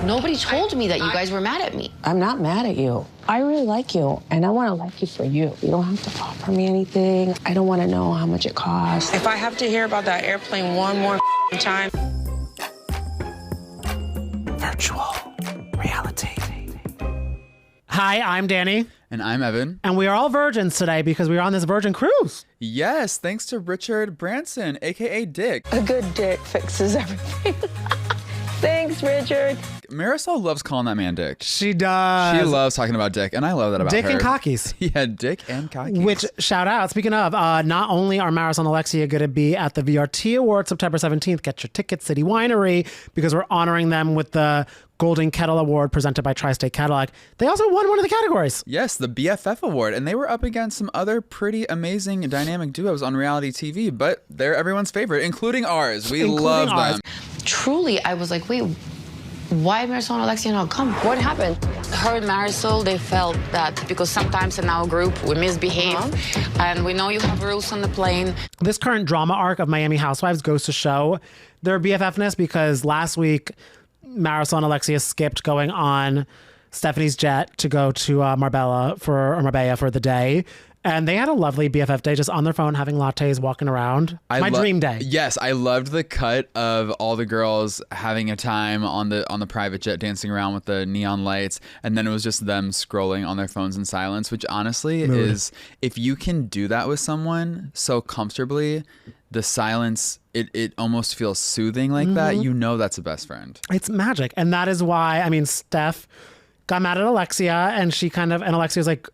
Nobody told me that you guys were mad at me. I'm not mad at you. I really like you, and I want to like you for you. You don't have to offer me anything. I don't want to know how much it costs. If I have to hear about that airplane one more time. Virtual reality. Hi, I'm Danny. And I'm Evan. And we are all virgins today because we are on this virgin cruise. Yes, thanks to Richard Branson, a.k.a. Dick. A good dick fixes everything. Thanks, Richard. Marysol loves calling that man Dick. She does. She loves talking about Dick, and I love that about her. Dick and cockies. Yeah, Dick and cockies. Which, shout out, speaking of, not only are Marysol and Alexia going to be at the VRT Awards September 17th, get your tickets, City Winery, because we're honoring them with the Golden Kettle Award presented by Tri-State Cadillac. They also won one of the categories. Yes, the BFF Award, and they were up against some other pretty amazing dynamic duos on reality TV, but they're everyone's favorite, including ours. We love them. Truly, I was like, wait, why Marysol and Alexia not come? What happened? Her and Marysol, they felt that because sometimes in our group we misbehave, and we know you have rules on the plane. This current drama arc of Miami Housewives goes to show their BFFness because last week, Marysol and Alexia skipped going on Stephanie's jet to go to Marbella for the day. And they had a lovely BFF day, just on their phone, having lattes, walking around. My dream day. Yes, I loved the cut of all the girls having a time on the private jet, dancing around with the neon lights, and then it was just them scrolling on their phones in silence, which honestly is, if you can do that with someone so comfortably, the silence, it almost feels soothing like that. You know that's a best friend. It's magic. And that is why, I mean, Steph got mad at Alexia, and Alexia was like,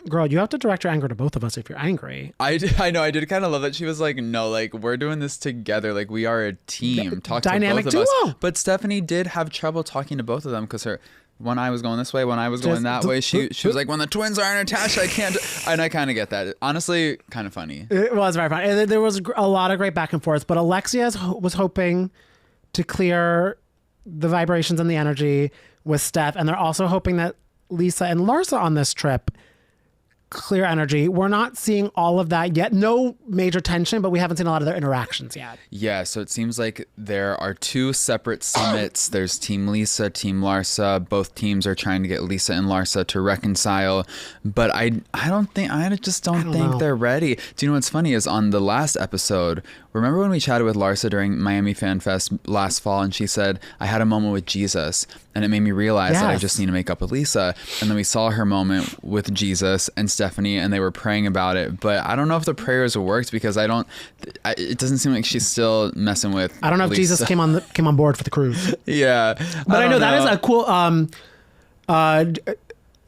girl, you have to direct your anger to both of us if you're angry. I know. I did kind of love that. She was like, no, like, we're doing this together. Like, we are a team. Talk Dynamic to both of duo. us. But Stephanie did have trouble talking to both of them because one eye was going this way, one eye was going that way. She was like, when the twins aren't attached, I can't. And I kind of get that. Honestly, kind of funny. It was very funny. There was a lot of great back and forth, but Alexia was hoping to clear the vibrations and the energy with Steph. And they're also hoping that Lisa and Larsa on this trip clear energy. We're not seeing all of that yet. No major tension, but we haven't seen a lot of their interactions yet. Yeah, so it seems like there are two separate summits. There's Team Lisa, Team Larsa. Both teams are trying to get Lisa and Larsa to reconcile, but I just don't think they're ready. Do you know what's funny is on the last episode, remember when we chatted with Larsa during Miami Fanfest last fall, and she said, I had a moment with Jesus, and it made me realize that I just need to make up with Lisa. And then we saw her moment with Jesus and Stephanie, and they were praying about it. But I don't know if the prayers worked because it doesn't seem like she's still messing with I don't know if Lisa. Jesus came on board for the cruise. Yeah. But I know that is a cool,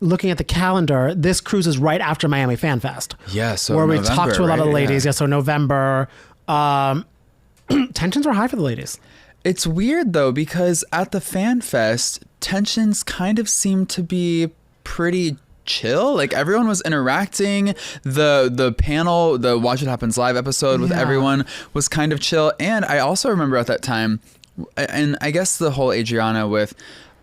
looking at the calendar, this cruise is right after Miami Fanfest. Yeah, so where November, we talked to a lot of the ladies. Yeah, so November. Tensions were high for the ladies. It's weird though, because at the Fanfest, tensions kind of seemed to be pretty chill. Like everyone was interacting. The panel, the Watch What Happens Live episode with everyone was kind of chill. And I also remember at that time, and I guess the whole Adriana with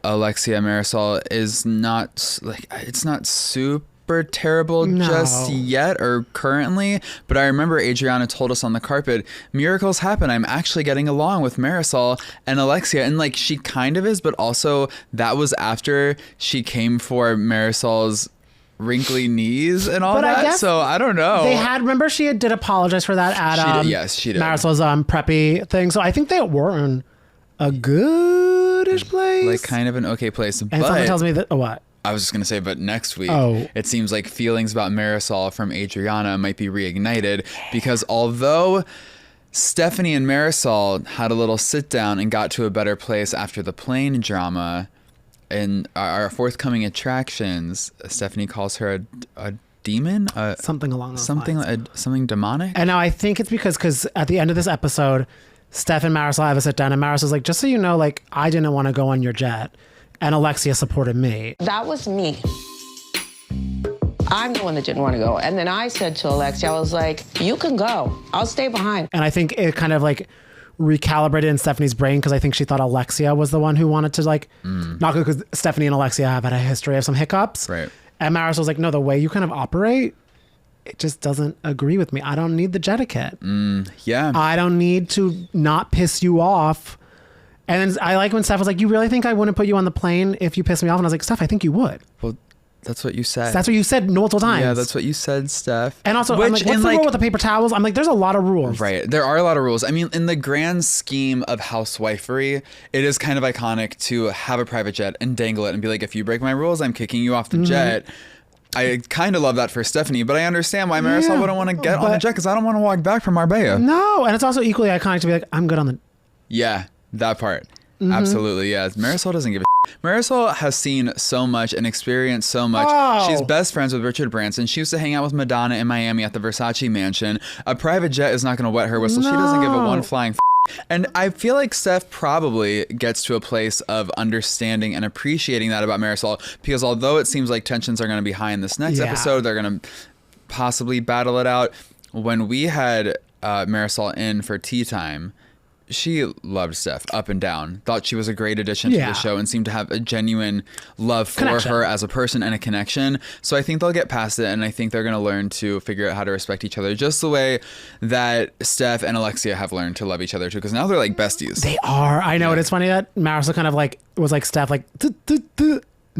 Alexia Marysol is not like, it's not super terrible just yet or currently, but I remember Adriana told us on the carpet, miracles happen. I'm actually getting along with Marysol and Alexia, and like she kind of is, but also that was after she came for Marysol's wrinkly knees and all that. So I don't know. Remember she did apologize for that at she did. Marysol's preppy thing. So I think they were in a goodish place, like kind of an okay place. And but someone tells me that what. I was just going to say, but next week, it seems like feelings about Marysol from Adriana might be reignited because although Stephanie and Marysol had a little sit down and got to a better place after the plane drama and our forthcoming attractions, Stephanie calls her a demon? Something along those lines. Something demonic? And now I think it's because at the end of this episode, Steph and Marysol have a sit down and Marysol's like, just so you know, like, I didn't want to go on your jet. And Alexia supported me. That was me. I'm the one that didn't want to go. And then I said to Alexia, I was like, you can go. I'll stay behind. And I think it kind of like recalibrated in Stephanie's brain because I think she thought Alexia was the one who wanted to like not go, because Stephanie and Alexia have had a history of some hiccups. Right. And Marysol was like, no, the way you kind of operate, it just doesn't agree with me. I don't need the etiquette. Yeah. I don't need to not piss you off And then I like when Steph was like, you really think I wouldn't put you on the plane if you pissed me off? And I was like, Steph, I think you would. Well, that's what you said. That's what you said multiple times. Yeah, that's what you said, Steph. And also, I'm like, what's the rule with the paper towels? I'm like, there's a lot of rules. Right. There are a lot of rules. I mean, in the grand scheme of housewifery, it is kind of iconic to have a private jet and dangle it and be like, if you break my rules, I'm kicking you off the jet. I kind of love that for Stephanie, but I understand why Marysol wouldn't want to get on the jet because I don't want to walk back from Marbella. No, and it's also equally iconic to be like, I'm good on the... Yeah, that part. Absolutely, yeah. Marysol doesn't give a Marysol has seen so much and experienced so much. She's best friends with Richard Branson. She used to hang out with Madonna in Miami at the Versace mansion. A private jet is not going to wet her whistle. She doesn't give a one flying And I feel like Steph probably gets to a place of understanding and appreciating that about Marysol, because although it seems like tensions are going to be high in this next episode, they're going to possibly battle it out. When we had Marysol in for tea time, she loved Steph up and down, thought she was a great addition to the show, and seemed to have a genuine love for her as a person and a connection. So I think they'll get past it, and I think they're going to learn to figure out how to respect each other, just the way that Steph and Alexia have learned to love each other too, because now they're like besties. They are. I know. And it's funny that Marysol kind of like was like Steph, like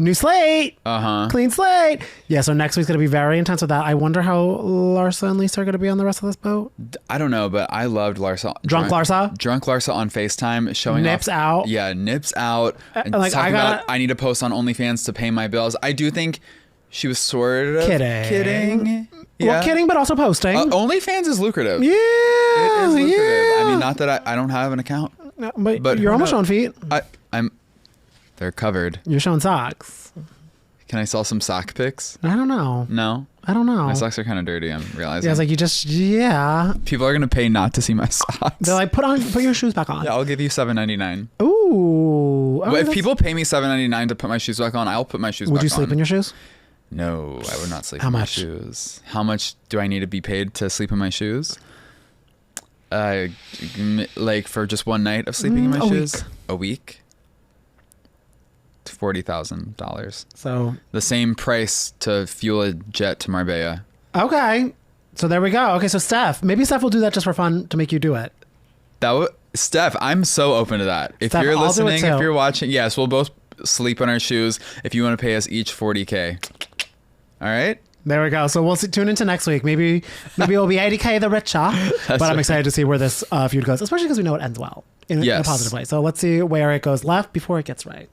new slate, clean slate. Yeah, so next week's gonna be very intense with that. I wonder how Larsa and Lisa are gonna be on the rest of this boat. I don't know, but I loved Larsa. Drunk Larsa on FaceTime, showing nips off, out. Yeah, nips out. And like talking about I need to post on OnlyFans to pay my bills. I do think she was sort of kidding. Yeah. Well, kidding, but also posting. OnlyFans is lucrative. Yeah, it is lucrative. I mean, not that I don't have an account, no, but you're almost showing feet. They're covered. You're showing socks. Can I sell some sock pics? I don't know. No? I don't know. My socks are kind of dirty, I'm realizing. Yeah, it's like People are going to pay not to see my socks. They're like, put your shoes back on. Yeah, I'll give you $7.99. Ooh. Well, if people pay me $7.99 to put my shoes back on, I'll put my shoes back on. Would you sleep in your shoes? No, I would not sleep in my shoes. How much do I need to be paid to sleep in my shoes? Like for just one night of sleeping in my shoes? A week? $40,000. So the same price to fuel a jet to Marbella. Okay, so there we go. Okay, so maybe Steph will do that just for fun to make you do it. Steph, I'm so open to that. If you're listening, if you're watching, yes, we'll both sleep in our shoes. If you want to pay us each $40K, all right. There we go. So we'll tune into next week. Maybe it'll be 80K the richer. But I'm excited to see where this feud goes, especially because we know it ends well in a positive way. So let's see where it goes left before it gets right.